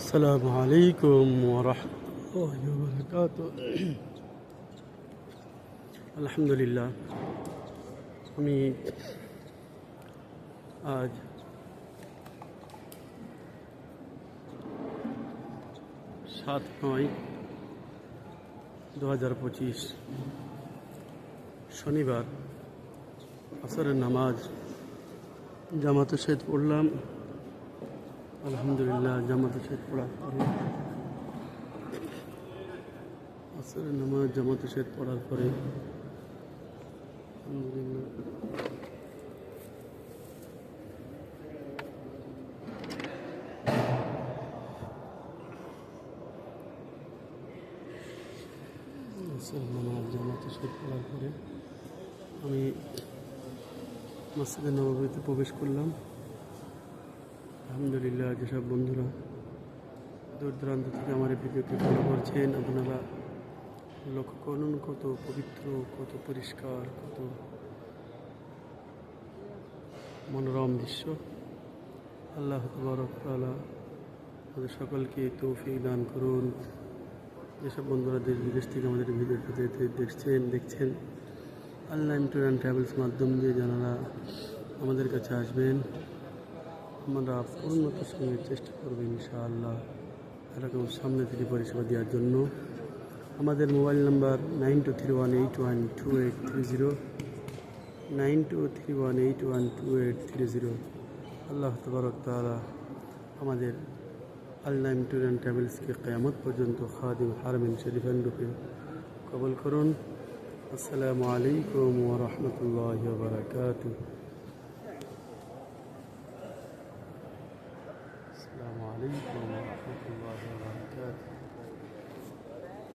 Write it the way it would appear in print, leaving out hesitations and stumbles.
السلام عليكم ورحمة الله وبركاته আলহামদুলিল্লাহ আমি আজ 7/9/2025 শনিবার আসরের নামাজ জামাতের সহিত পড়লাম। আলহামদুলিল্লাহ জামাতের সহিত পড়ার পরে আসরের নামাজ জামাতের সহিত পড়ার পরে আলহামদুলিল্লাহ আসরের নামাজ জামাতের সহিত পড়ার পরে আমি মসজিদে নববীতে প্রবেশ করলাম। আলহামদুলিল্লাহ যেসব বন্ধুরা দূর দূরান্ত থেকে আমার এই ভিডিওটি ফলো করছেন, আপনারা লক্ষ্য করুন কত পবিত্র, কত পরিষ্কার, কত মনোরম দৃশ্য। আল্লাহ তাবারক তাআলা আমাদের সকলকে তৌফিক দান করুন। যেসব বন্ধুরা দেশ বিদেশ থেকে আমাদের ভিডিওটি দেখছেন অনলাইন ট্যুর অ্যান্ড ট্রাভেলস মাধ্যম দিয়ে যারা আমাদের কাছে আসবেন, আমরা পূর্ণতার সঙ্গে চেষ্টা করবেন ইনশাআল্লাহ এরকম সামনে থেকে পরিষেবা দেওয়ার জন্য। আমাদের মোবাইল নাম্বার 9231812830 9231812830। আল্লাহ তাবারক তাআলা আমাদের অনলাইন ট্যুর অ্যান্ড ট্রাভেলসকে কিয়ামত পর্যন্ত খাদিম হারমিন শরীফান রূপে কবুল করুন। আসসালামু আলাইকুম ওয়া রাহমাতুল্লাহি ওয়া বারাকাতুহু।